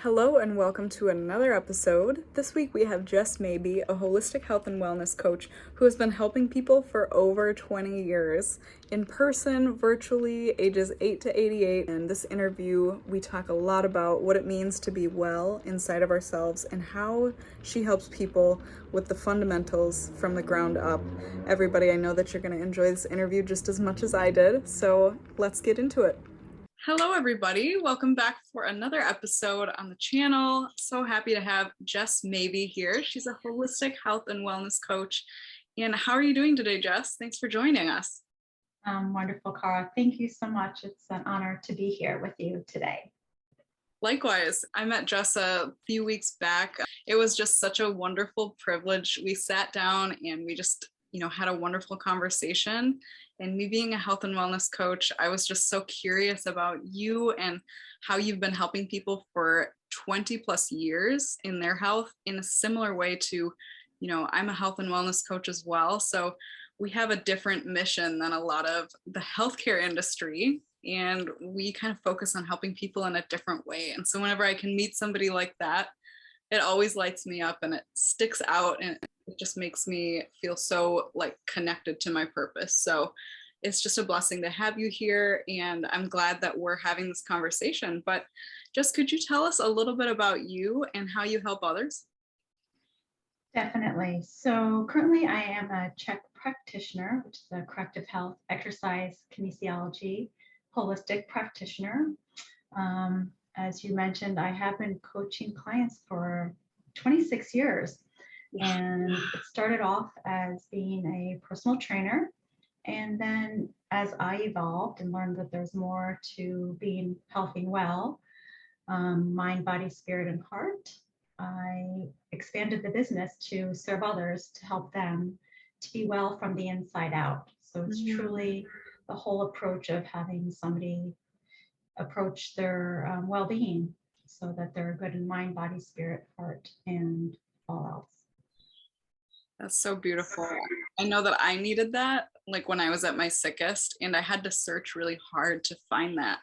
Hello and welcome to another episode. This week we have Jess Mabie, a holistic health and wellness coach who has been helping people for over 20 years, in person, virtually, ages 8 to 88. In this interview, we talk a lot about what it means to be well inside of ourselves and how she helps people with the fundamentals from the ground up. Everybody, I know that you're going to enjoy this interview just as much as I did, so let's get into it. Hello, everybody. Welcome back for another episode on the channel. So happy to have Jess Mabie here. She's a holistic health and wellness coach. And how are you doing today, Jess? Thanks for joining us. Wonderful, Cara. Thank you so much. It's an honor to be here with you today. Likewise, I met Jess a few weeks back. It was just such a wonderful privilege. We sat down and we just had a wonderful conversation. And me being a health and wellness coach, I was just so curious about you and how you've been helping people for 20 plus years in their health in a similar way to, I'm a health and wellness coach as well. So we have a different mission than a lot of the healthcare industry. And we kind of focus on helping people in a different way. And so whenever I can meet somebody like that, it always lights me up and it sticks out and it just makes me feel so connected to my purpose. So it's just a blessing to have you here. And I'm glad that we're having this conversation. But just could you tell us a little bit about you and how you help others? Definitely. So currently I am a Czech practitioner, which is a corrective health, exercise, kinesiology, holistic practitioner. As you mentioned, I have been coaching clients for 26 years. And it started off as being a personal trainer. And then as I evolved and learned that there's more to being healthy and well, mind, body, spirit, and heart, I expanded the business to serve others, to help them to be well from the inside out. So it's truly the whole approach of having somebody approach their well-being so that they're good in mind, body, spirit, heart, and all else. That's so beautiful. I know that I needed that when I was at my sickest, and I had to search really hard to find that.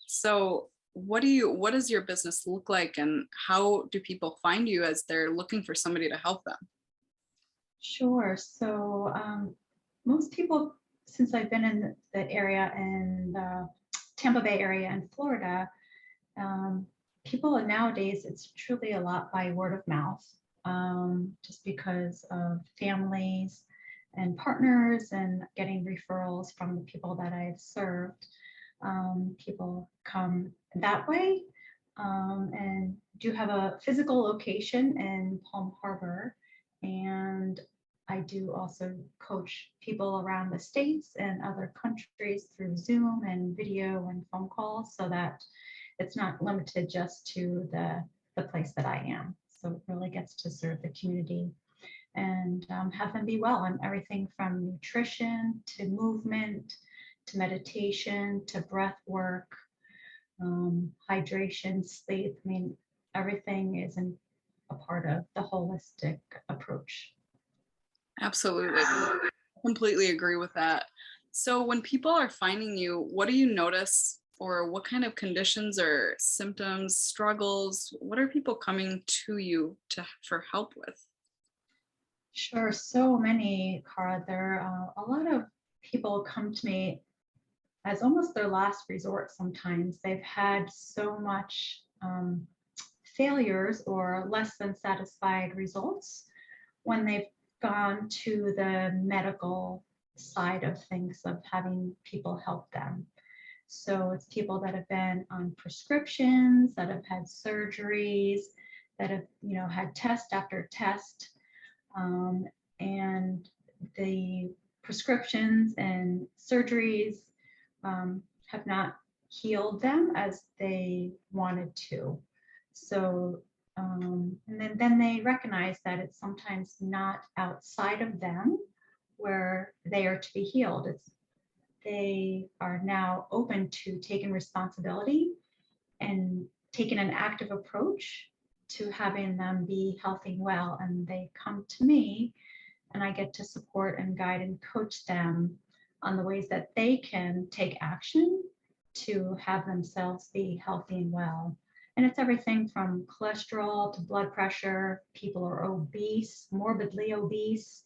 So what does your business look like, and how do people find you as they're looking for somebody to help them? Sure. So most people, since I've been in the area in the Tampa Bay area in Florida, people nowadays, it's truly a lot by word of mouth, just because of families and partners and getting referrals from the people that I've served. People come that way, and do have a physical location in Palm Harbor. And I do also coach people around the States and other countries through Zoom and video and phone calls, so that it's not limited just to the place that I am. So it really gets to serve the community and have them be well on everything from nutrition to movement to meditation to breath work, hydration, sleep. I mean, everything is a part of the holistic approach. Absolutely. Completely agree with that. So when people are finding you, what do you notice, or what kind of conditions or symptoms, struggles, what are people coming to you for help with? Sure, so many, Cara. There a lot of people come to me as almost their last resort sometimes. They've had so much failures or less than satisfied results when they've gone to the medical side of things, of having people help them. So it's people that have been on prescriptions, that have had surgeries, that have, had test after test, and the prescriptions and surgeries have not healed them as they wanted to. So, and then they recognize that it's sometimes not outside of them where they are to be healed. They are now open to taking responsibility and taking an active approach to having them be healthy and well. And they come to me and I get to support and guide and coach them on the ways that they can take action to have themselves be healthy and well. And it's everything from cholesterol to blood pressure. People are obese, morbidly obese,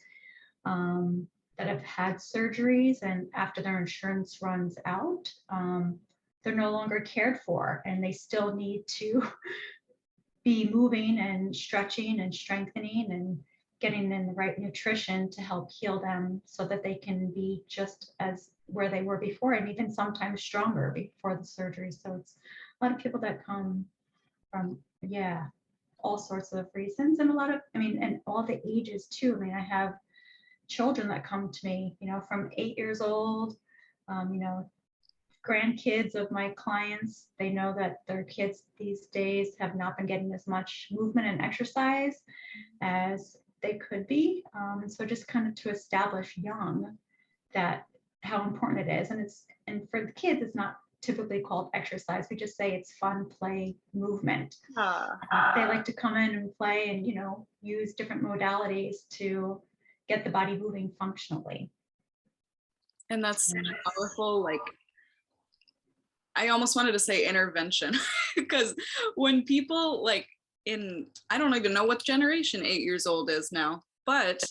that have had surgeries, and after their insurance runs out, they're no longer cared for, and they still need to be moving and stretching and strengthening and getting in the right nutrition to help heal them so that they can be just as where they were before, and even sometimes stronger before the surgery. So it's a lot of people that come from, yeah, all sorts of reasons, and a lot of, I mean, and all the ages too. I mean, I have children that come to me, from 8 years old, grandkids of my clients. They know that their kids these days have not been getting as much movement and exercise as they could be. And so just kind of to establish young that how important it is. And for the kids, it's not typically called exercise. We just say it's fun, play, movement. They like to come in and play and, use different modalities to get the body moving functionally. And that's powerful. Like, I almost wanted to say intervention because when people I don't even know what generation 8 years old is now, but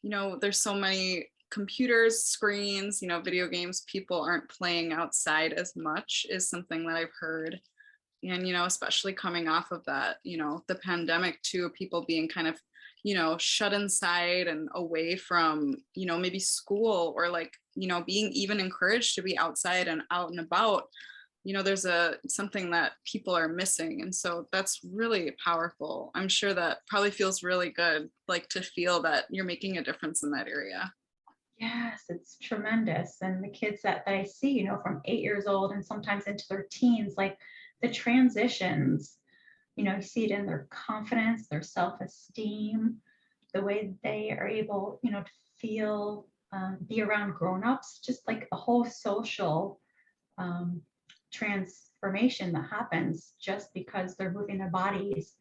there's so many computers, screens, video games, people aren't playing outside as much is something that I've heard. And, especially coming off of that, the pandemic too, people being kind of, shut inside and away from, maybe school or being even encouraged to be outside and out and about, there's something that people are missing. And so that's really powerful. I'm sure that probably feels really good, to feel that you're making a difference in that area. Yes, it's tremendous. And the kids that I see, from 8 years old and sometimes into their teens, the transitions, you see it in their confidence, their self-esteem, the way they are able, to feel, be around grown-ups, just like a whole social transformation that happens just because they're moving their bodies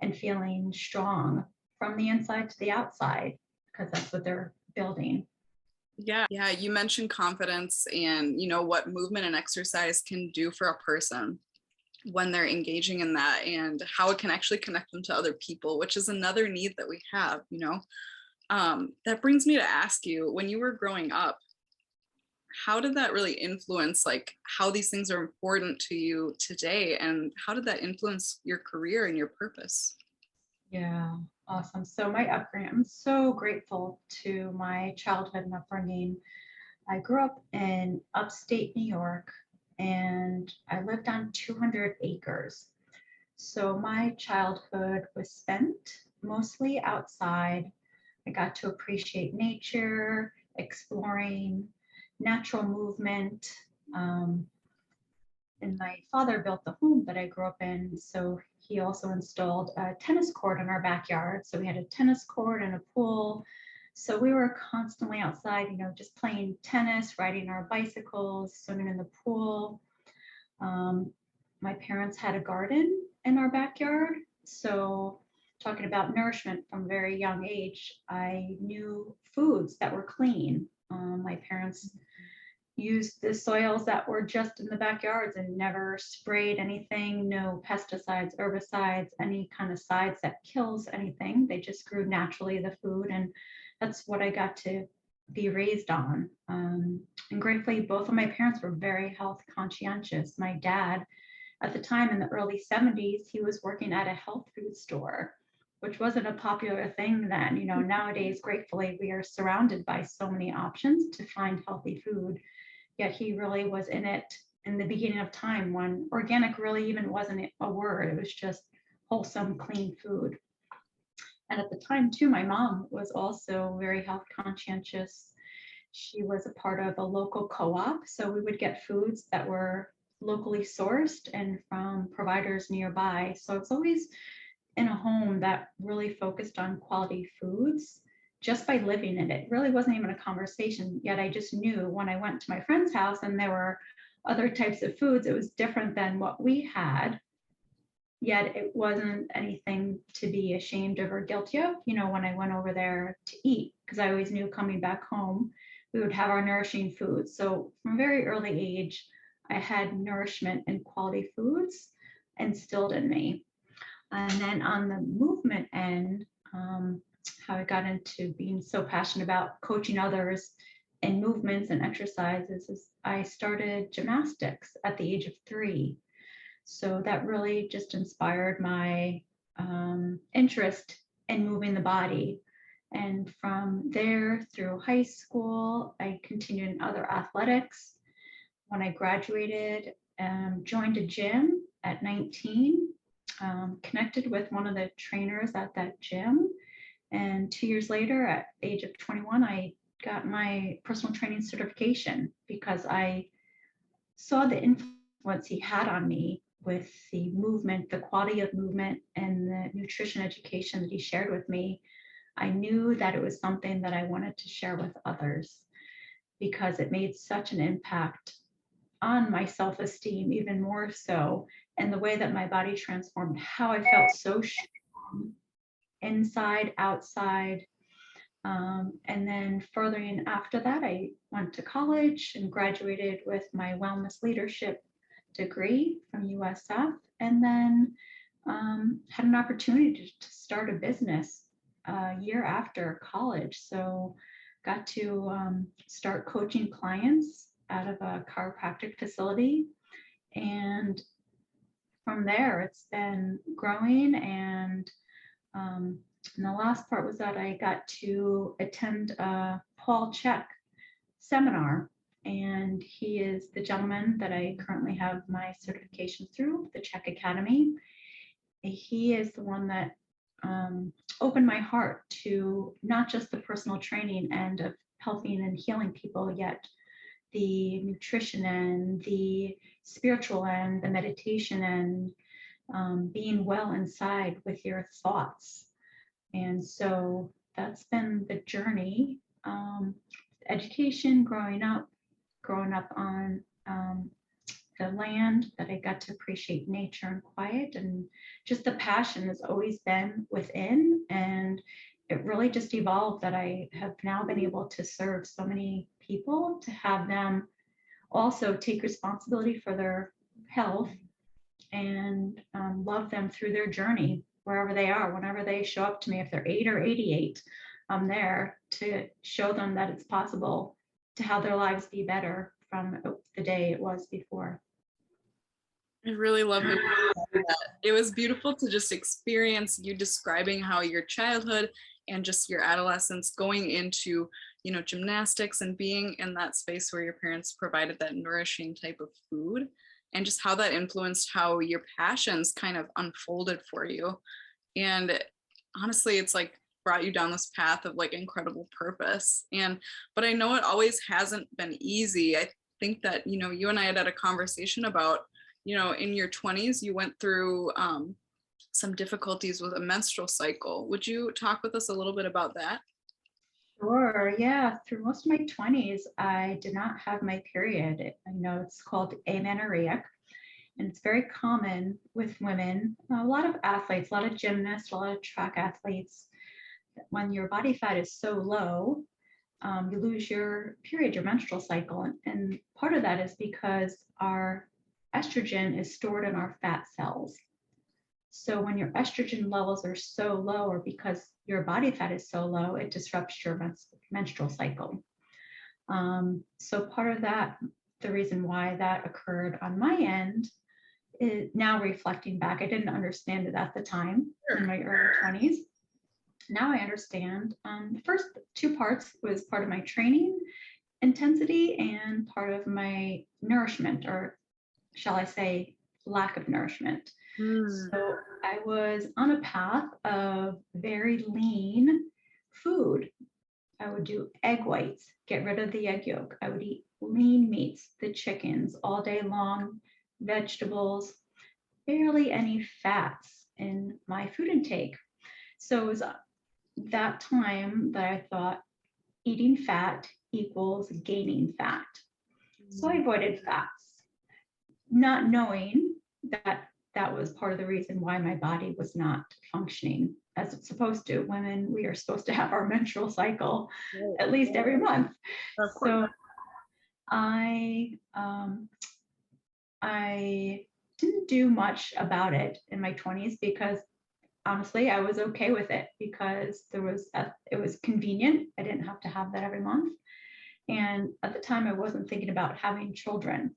and feeling strong from the inside to the outside, because that's what they're building. Yeah, you mentioned confidence and what movement and exercise can do for a person when they're engaging in that, and how it can actually connect them to other people, which is another need that we have. That brings me to ask you, when you were growing up, how did that really influence how these things are important to you today, and how did that influence your career and your purpose? Yeah, awesome. So my upbringing, I'm so grateful to my childhood and upbringing. I grew up in upstate New York, and I lived on 200 acres. So my childhood was spent mostly outside. I got to appreciate nature, exploring, natural movement. And my father built the home that I grew up in, so he also installed a tennis court in our backyard. So we had a tennis court and a pool. So we were constantly outside, just playing tennis, riding our bicycles, swimming in the pool. My parents had a garden in our backyard. So talking about nourishment from a very young age, I knew foods that were clean. My parents used the soils that were just in the backyards and never sprayed anything, no pesticides, herbicides, any kind of sides that kills anything. They just grew naturally the food, and that's what I got to be raised on. And gratefully, both of my parents were very health conscientious. My dad, at the time in the early 70s, he was working at a health food store, which wasn't a popular thing then. Nowadays, gratefully, we are surrounded by so many options to find healthy food. Yet he really was in it in the beginning of time when organic really even wasn't a word. It was just wholesome, clean food. And at the time too, my mom was also very health conscientious. She was a part of a local co-op, so we would get foods that were locally sourced and from providers nearby. So it's always in a home that really focused on quality foods just by living in it. It really wasn't even a conversation, yet I just knew when I went to my friend's house and there were other types of foods, it was different than what we had, yet it wasn't anything to be ashamed of or guilty of, when I went over there to eat, because I always knew coming back home, we would have our nourishing foods. So from a very early age, I had nourishment and quality foods. instilled in me. And then on the movement end, how I got into being so passionate about coaching others in movements and exercises is I started gymnastics at the age of 3. So that really just inspired my interest in moving the body. And from there through high school, I continued in other athletics. When I graduated, joined a gym at 19, connected with one of the trainers at that gym. And 2 years later, at the age of 21, I got my personal training certification because I saw the influence he had on me with the movement, the quality of movement, and the nutrition education that he shared with me. I knew that it was something that I wanted to share with others because it made such an impact on my self-esteem, even more so, and the way that my body transformed, how I felt so strong inside, outside. And then furthering after that, I went to college and graduated with my wellness leadership degree from USF, and then had an opportunity to start a business a year after college. So got to start coaching clients out of a chiropractic facility. And from there, it's been growing. And the last part was that I got to attend a Paul Chek seminar. And he is the gentleman that I currently have my certification through, the Chek Academy. He is the one that opened my heart to not just the personal training end of helping and healing people, yet the nutrition end, the spiritual end, the meditation end, being well inside with your thoughts. And so that's been the journey. Education, growing up on the land that I got to appreciate nature and quiet, and just the passion has always been within. And it really just evolved that I have now been able to serve so many people, to have them also take responsibility for their health and love them through their journey, wherever they are, whenever they show up to me, if they're 8 or 88, I'm there to show them that it's possible to have their lives be better from the day it was before. I really love that. It was beautiful to just experience you describing how your childhood and just your adolescence going into, gymnastics and being in that space where your parents provided that nourishing type of food, and just how that influenced how your passions kind of unfolded for you. And honestly, it's like brought you down this path of like incredible purpose. But I know it always hasn't been easy. I think that, you and I had a conversation about, in your 20s, you went through some difficulties with a menstrual cycle. Would you talk with us a little bit about that? Sure. Yeah. Through most of my 20s, I did not have my period. I know it's called amenorrhea, and it's very common with women. A lot of athletes, a lot of gymnasts, a lot of track athletes. When your body fat is so low, you lose your period, your menstrual cycle. And part of that is because our estrogen is stored in our fat cells. So when your estrogen levels are so low, or because your body fat is so low, it disrupts your menstrual cycle. So part of that, the reason why that occurred on my end, is now reflecting back. I didn't understand it at the time. Sure. In my early 20s. Now I understand. The first 2 parts was part of my training intensity and part of my nourishment, or shall I say, lack of nourishment. So I was on a path of very lean food. I would do egg whites, get rid of the egg yolk. I would eat lean meats, the chickens all day long, vegetables, barely any fats in my food intake. So it was that time that I thought eating fat equals gaining fat. So I avoided fats, not knowing that that was part of the reason why my body was not functioning as it's supposed to. Women, we are supposed to have our menstrual cycle at least every month. So I didn't do much about it in my 20s because honestly, I was okay with it because it was convenient. I didn't have to have that every month. And at the time, I wasn't thinking about having children.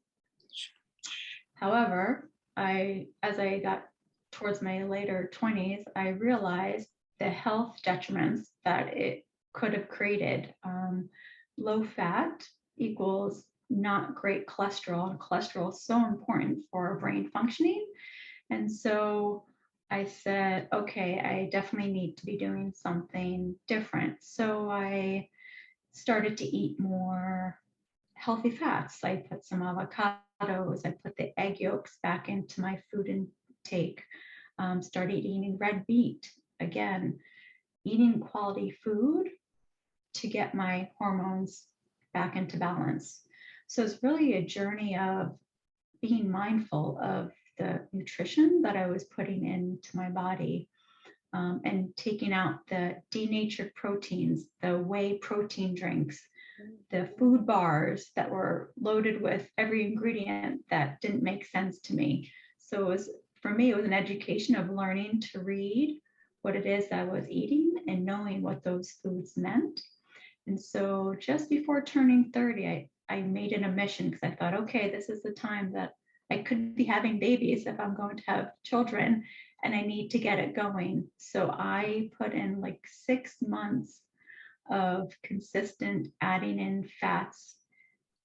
However, as I got towards my later 20s, I realized the health detriments that it could have created. Low fat equals not great cholesterol, and cholesterol is so important for our brain functioning. And so I said, okay, I definitely need to be doing something different. So I started to eat more healthy fats. I put some avocados, I put the egg yolks back into my food intake, started eating red meat. Again, eating quality food to get my hormones back into balance. So it's really a journey of being mindful of the nutrition that I was putting into my body, and taking out the denatured proteins, the whey protein drinks, the food bars that were loaded with every ingredient that didn't make sense to me. So for me, it was an education of learning to read what it is I was eating and knowing what those foods meant. And so just before turning 30, I made it a mission because I thought, okay, this is the time that I could be having babies if I'm going to have children, and I need to get it going. So I put in like 6 months of consistent adding in fats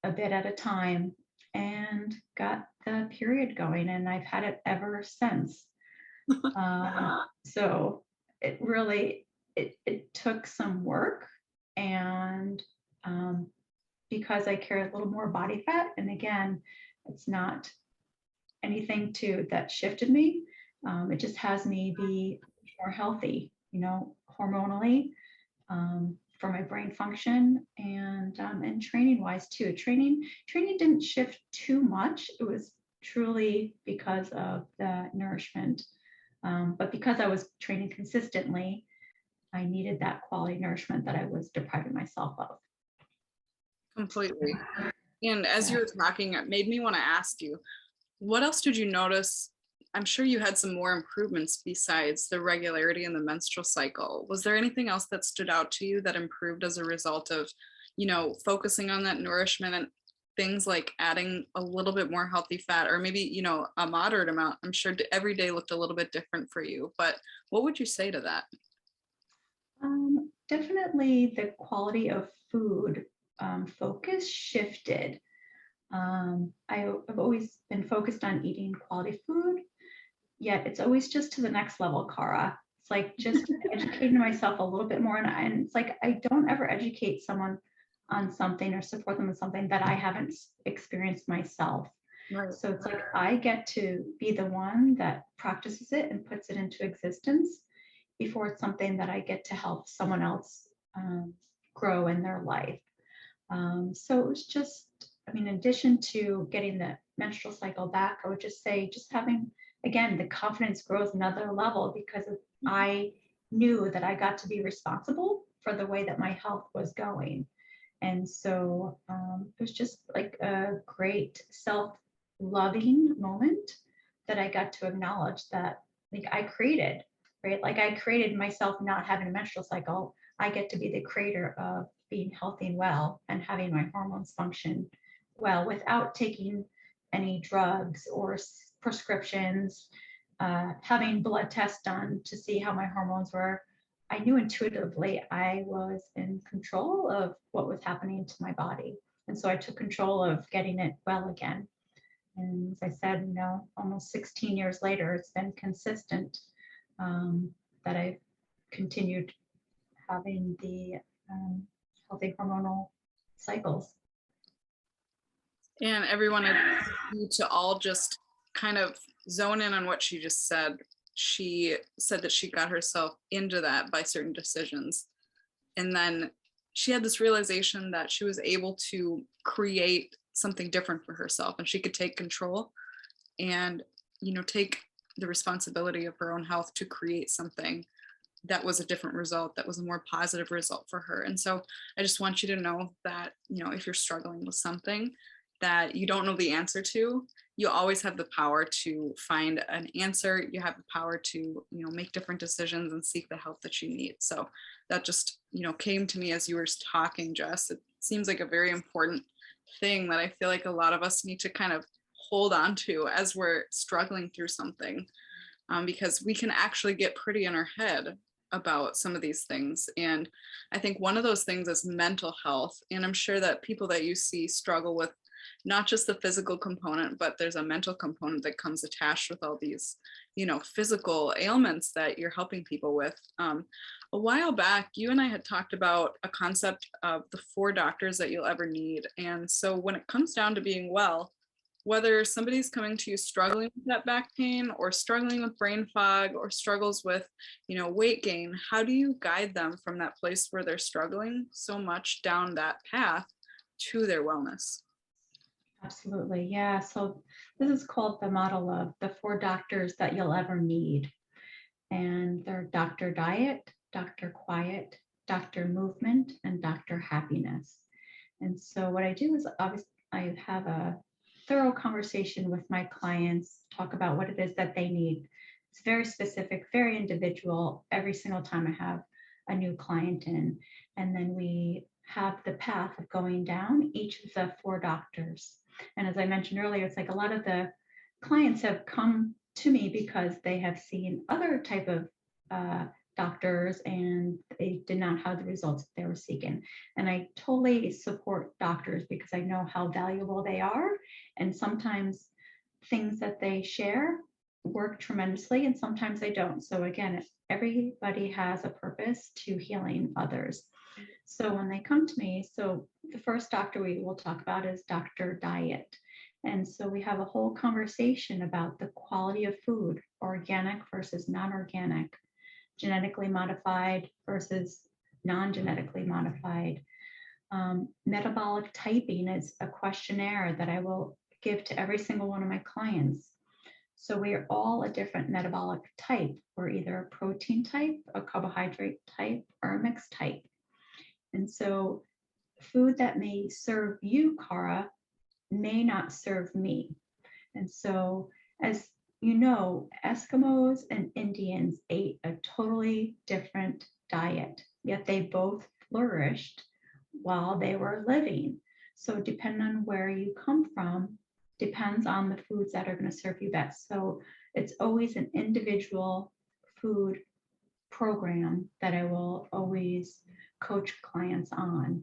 a bit at a time and got the period going. And I've had it ever since. So it really, it took some work. And because I carry a little more body fat, and again, it's not anything that shifted me. It just has me be more healthy, hormonally, for my brain function, and training wise too. Training didn't shift too much. It was truly because of the nourishment. But because I was training consistently, I needed that quality nourishment that I was depriving myself of. Completely. And as you were talking, it made me want to ask you, what else did you notice? I'm sure you had some more improvements besides the regularity in the menstrual cycle. Was there anything else that stood out to you that improved as a result of, focusing on that nourishment and things like adding a little bit more healthy fat, or maybe, a moderate amount? I'm sure every day looked a little bit different for you, but what would you say to that? Definitely the quality of food focus shifted. I've always been focused on eating quality food, yet it's always just to the next level, Cara. It's like just educating myself a little bit more. And it's like I don't ever educate someone on something or support them with something that I haven't experienced myself. Right. So it's like I get to be the one that practices it and puts it into existence before it's something that I get to help someone else grow in their life. So it was just, in addition to getting the menstrual cycle back, I would just say just having, again, the confidence grows another level because I knew that I got to be responsible for the way that my health was going. And so it was just like a great self-loving moment that I got to acknowledge that like I created, right? Like I created myself not having a menstrual cycle. I get to be the creator of being healthy and well and having my hormones function well without taking any drugs or prescriptions, having blood tests done to see how my hormones were. I knew intuitively I was in control of what was happening to my body. And so I took control of getting it well again. And as I said, almost 16 years later, it's been consistent that I've continued having the healthy hormonal cycles. And everyone, I need to all just kind of zone in on what she just said. She said that she got herself into that by certain decisions. And then she had this realization that she was able to create something different for herself, and she could take control and, take the responsibility of her own health to create something that was a different result, that was a more positive result for her. And so I just want you to know that, if you're struggling with something that you don't know the answer to, you always have the power to find an answer. You have the power to, make different decisions and seek the help that you need. So that just, came to me as you were talking, Jess. It seems like a very important thing that I feel like a lot of us need to kind of hold on to as we're struggling through something, because we can actually get pretty in our head about some of these things. And I think one of those things is mental health. And I'm sure that people that you see struggle with not just the physical component, but there's a mental component that comes attached with all these, physical ailments that you're helping people with. A while back, you and I had talked about a concept of the 4 doctors that you'll ever need. And so when it comes down to being well, whether somebody's coming to you struggling with that back pain or struggling with brain fog or struggles with, weight gain, how do you guide them from that place where they're struggling so much down that path to their wellness? Absolutely. Yeah. So this is called the model of the 4 doctors that you'll ever need. And they're Dr. Diet, Dr. Quiet, Dr. Movement, and Dr. Happiness. And so what I do is obviously I have a thorough conversation with my clients, talk about what it is that they need. It's very specific, very individual every single time I have a new client in. And then we have the path of going down each of the 4 doctors. And as I mentioned earlier, it's like a lot of the clients have come to me because they have seen other type of doctors and they did not have the results that they were seeking. And I totally support doctors because I know how valuable they are. And sometimes things that they share work tremendously and sometimes they don't. So again, everybody has a purpose to healing others. So when they come to me, so the first doctor we will talk about is Dr. Diet. And so we have a whole conversation about the quality of food, organic versus non-organic, genetically modified versus non-genetically modified. Metabolic typing is a questionnaire that I will give to every single one of my clients. So we are all a different metabolic type. We're either a protein type, a carbohydrate type, or a mixed type. And so food that may serve you, Cara, may not serve me. And so, as you know, Eskimos and Indians ate a totally different diet, yet they both flourished while they were living. So depending on where you come from, depends on the foods that are going to serve you best. So it's always an individual food program that I will always coach clients on.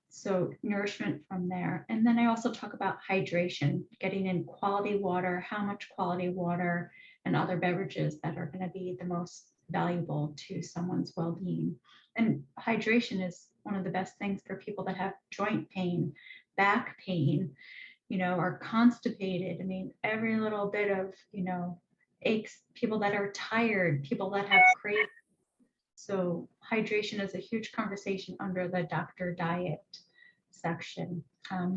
So nourishment from there. And then I also talk about hydration, getting in quality water, how much quality water and other beverages that are going to be the most valuable to someone's well-being. And hydration is one of the best things for people that have joint pain, back pain, are constipated. I mean, every little bit of, aches, people that are tired, people that have cravings. So hydration is a huge conversation under the Dr. Diet section.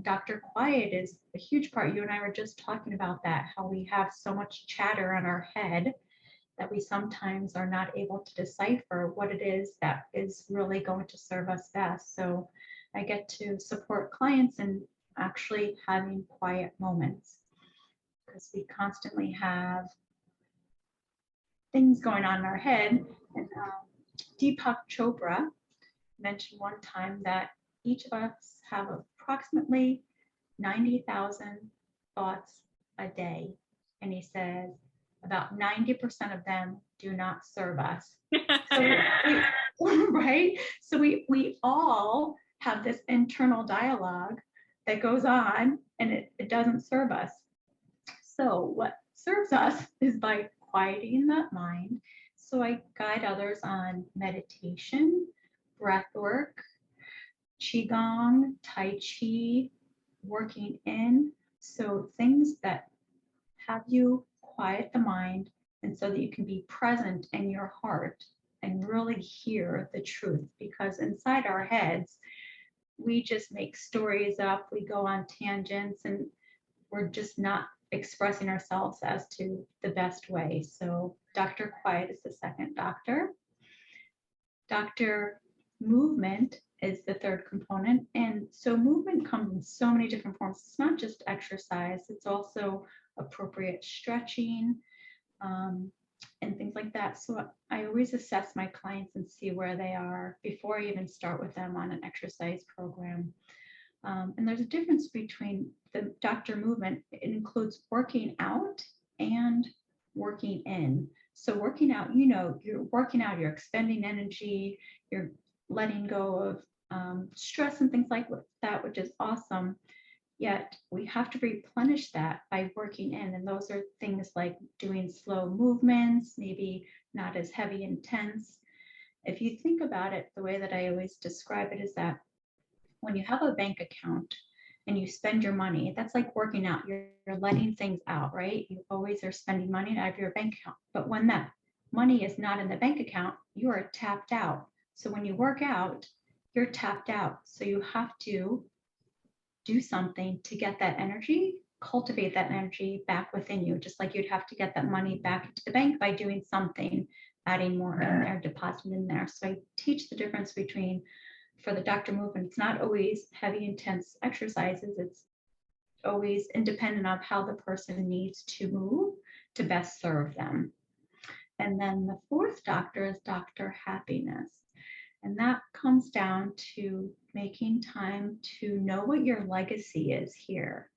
Dr. Quiet is a huge part. You and I were just talking about that, how we have so much chatter in our head that we sometimes are not able to decipher what it is that is really going to serve us best. So I get to support clients in actually having quiet moments because we constantly have things going on in our head. And Deepak Chopra mentioned one time that each of us have approximately 90,000 thoughts a day. And he says about 90% of them do not serve us. So right? So we all have this internal dialogue that goes on and it doesn't serve us. So what serves us is by quieting that mind. So I guide others on meditation, breath work, qigong, tai chi, working in. So things that have you quiet the mind and so that you can be present in your heart and really hear the truth. Because inside our heads, we just make stories up, we go on tangents, and we're just not expressing ourselves as to the best way. So Dr. Quiet is the second doctor. Dr. movement is the third component. And so movement comes in so many different forms. It's not just exercise, it's also appropriate stretching, and things like that. So I always assess my clients and see where they are before I even start with them on an exercise program. And there's a difference between the doctor movement. It includes working out and working in. So working out, you're working out, you're expending energy, you're letting go of stress and things like that, which is awesome. Yet we have to replenish that by working in. And those are things like doing slow movements, maybe not as heavy, intense. If you think about it, the way that I always describe it is that when you have a bank account and you spend your money, that's like working out. You're letting things out, right? You always are spending money out of your bank account. But when that money is not in the bank account, you are tapped out. So when you work out, you're tapped out. So you have to do something to get that energy, cultivate that energy back within you, just like you'd have to get that money back into the bank by doing something, adding more in there, depositing in there. So I teach the difference between, for the doctor movement, it's not always heavy, intense exercises. It's always independent of how the person needs to move to best serve them. And then the fourth doctor is Doctor Happiness. And that comes down to making time to know what your legacy is here.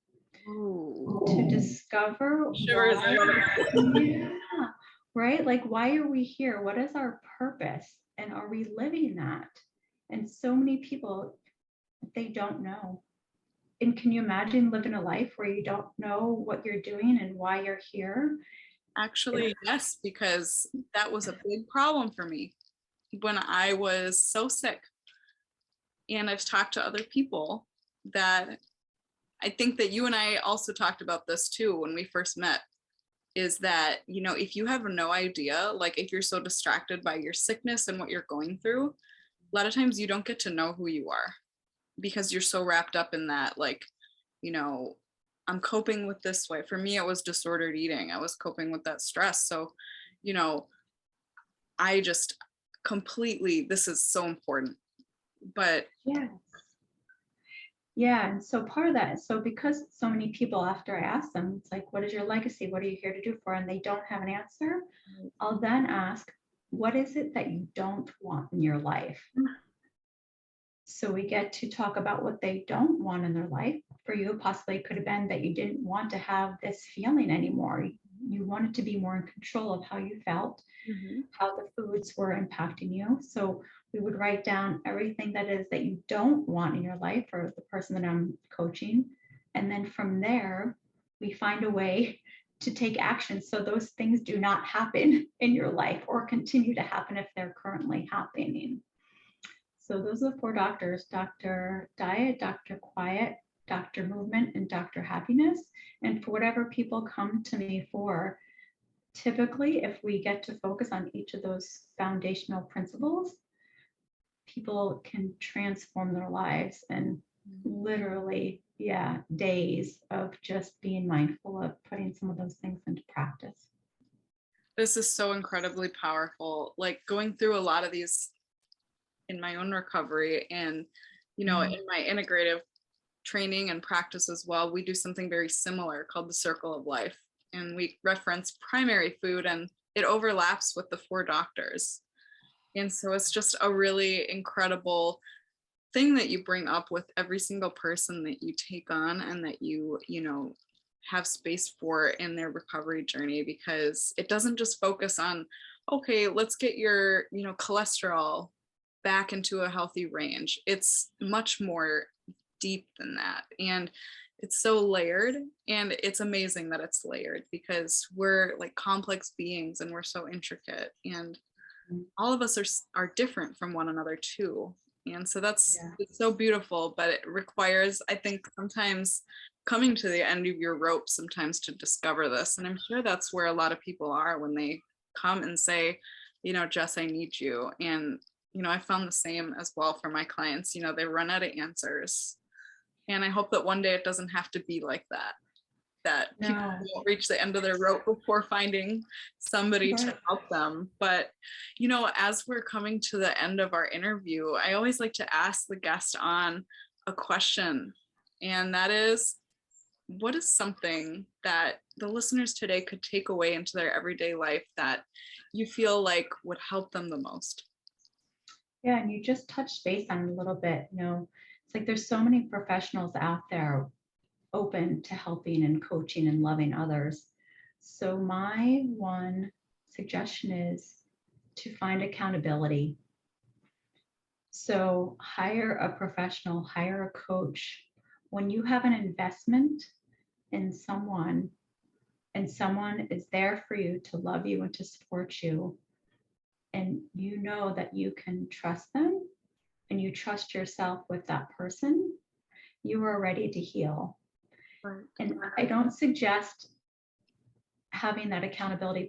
Ooh. To discover Shivers why, yeah, right? Like, why are we here? What is our purpose? And are we living that? And so many people, they don't know. And can you imagine living a life where you don't know what you're doing and why you're here? Actually, yes, because that was a big problem for me when I was so sick. And I've talked to other people that I think that you and I also talked about this too when we first met, is that, if you have no idea, like if you're so distracted by your sickness and what you're going through, a lot of times you don't get to know who you are because you're so wrapped up in that, like, I'm coping with this way. For me, it was disordered eating. I was coping with that stress. So, I just completely, this is so important. But yeah. Yeah, and so part of that, so because so many people, after I ask them, it's like, what is your legacy? What are you here to do for? And they don't have an answer. I'll then ask, what is it that you don't want in your life? So we get to talk about what they don't want in their life. For you, possibly it could have been that you didn't want to have this feeling anymore. You wanted to be more in control of how you felt, how the foods were impacting you. So we would write down everything that is that you don't want in your life for the person that I'm coaching. And then from there, we find a way to take action so those things do not happen in your life or continue to happen if they're currently happening. So those are the four doctors: Dr. Diet, Dr. Quiet, Dr. Movement, and Dr. Happiness. And for whatever people come to me for, typically, if we get to focus on each of those foundational principles, people can transform their lives and literally, days of just being mindful of putting some of those things into practice. this is so incredibly powerful. Like going through a lot of these in my own recovery and, in my integrative training and practice as well, we do something very similar called the circle of life. And we reference primary food and it overlaps with the four doctors. And so it's just a really incredible thing that you bring up with every single person that you take on and that you have space for in their recovery journey, because it doesn't just focus on, okay, let's get your, cholesterol back into a healthy range. It's much more deep than that. And it's so layered, and it's amazing that it's layered because we're like complex beings and we're so intricate, and all of us are different from one another too. And so it's so beautiful, but it requires, I think, sometimes coming to the end of your rope sometimes to discover this. And I'm sure that's where a lot of people are when they come and say, Jess, I need you. And I found the same as well for my clients. They run out of answers. And I hope that one day it doesn't have to be like that. that people No. won't reach the end of their rope before finding somebody Right. to help them. But, as we're coming to the end of our interview, I always like to ask the guest on a question. And that is, what is something that the listeners today could take away into their everyday life that you feel like would help them the most? Yeah, and you just touched base on it a little bit. It's like there's so many professionals out there open to helping and coaching and loving others. So my one suggestion is to find accountability. So hire a professional, hire a coach. When you have an investment in someone and someone is there for you to love you and to support you, and you know that you can trust them and you trust yourself with that person, you are ready to heal. Right. And I don't suggest having that accountability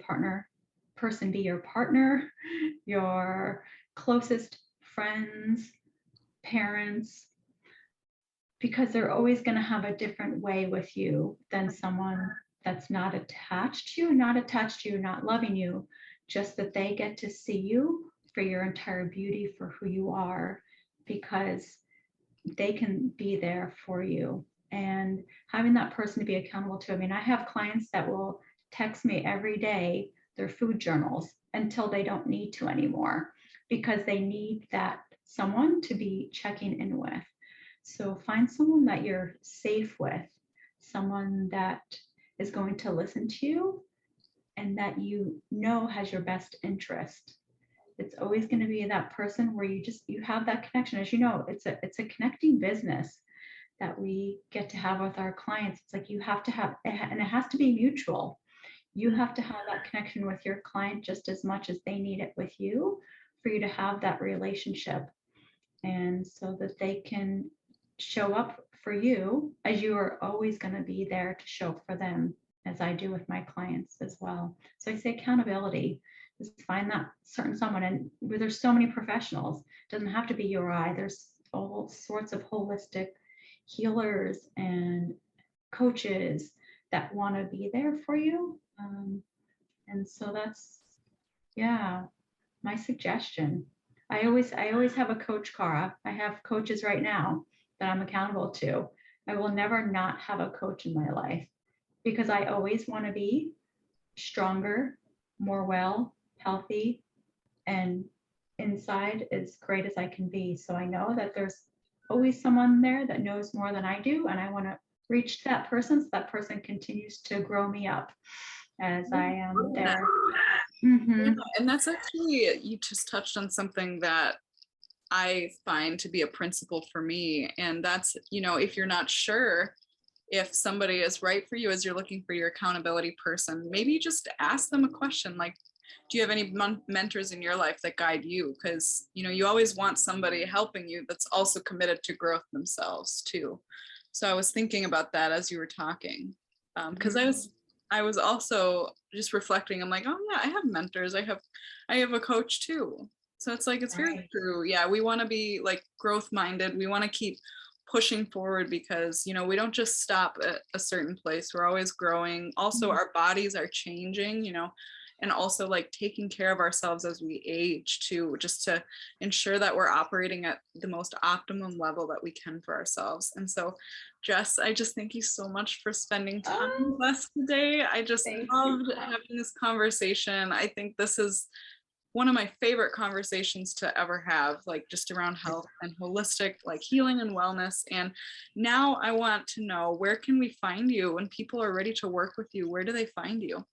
person be your partner, your closest friends, parents, because they're always going to have a different way with you than someone that's not attached to you, not loving you, just that they get to see you for your entire beauty, for who you are, because they can be there for you. And having that person to be accountable to. I mean, I have clients that will text me every day their food journals until they don't need to anymore, because they need that someone to be checking in with. So find someone that you're safe with, someone that is going to listen to you and that has your best interest. It's always going to be that person where you have that connection. As you know, it's a connecting business that we get to have with our clients. It's like you have to have, and it has to be mutual. You have to have that connection with your client just as much as they need it with you, for you to have that relationship, and so that they can show up for you as you are always going to be there to show up for them, as I do with my clients as well. So I say accountability. Just find that certain someone, and where there's so many professionals, it doesn't have to be you or I. There's all sorts of holistic healers and coaches that want to be there for you. And so that's, yeah, my suggestion. I always have a coach, Cara. I have coaches right now that I'm accountable to. I will never not have a coach in my life, because I always want to be stronger, more well, healthy, and inside as great as I can be. So I know that there's always someone there that knows more than I do, and I want to reach that person so that person continues to grow me up as I am there. Yeah, and that's actually, you just touched on something that I find to be a principle for me. And that's, if you're not sure if somebody is right for you as you're looking for your accountability person, maybe just ask them a question like, do you have any mentors in your life that guide you? Because, you always want somebody helping you that's also committed to growth themselves too. So I was thinking about that as you were talking, because I was also just reflecting. I'm like, oh yeah, I have mentors. I have a coach too. So it's like, it's very true. Yeah, we want to be like growth minded. We want to keep pushing forward, because we don't just stop at a certain place. We're always growing. Also, our bodies are changing, and also like taking care of ourselves as we age too, just to ensure that we're operating at the most optimum level that we can for ourselves. And so, Jess, I just thank you so much for spending time with us today. I just loved having this conversation. I think this is one of my favorite conversations to ever have, like just around health and holistic, like healing and wellness. And now I want to know, where can we find you when people are ready to work with you? Where do they find you?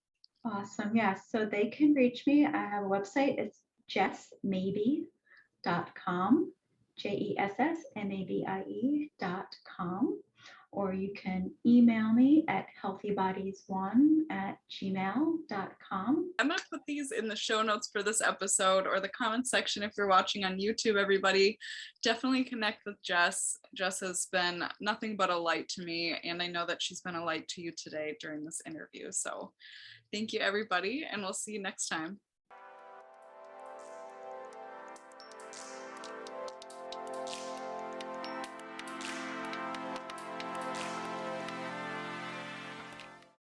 Awesome. Yeah. So they can reach me. I have a website. It's jessmabie.com, JESSMABIE.com. Or you can email me at healthybodies1@gmail.com. I'm going to put these in the show notes for this episode, or the comment section if you're watching on YouTube. Everybody, definitely connect with Jess. Jess has been nothing but a light to me, and I know that she's been a light to you today during this interview. So thank you, everybody, and we'll see you next time.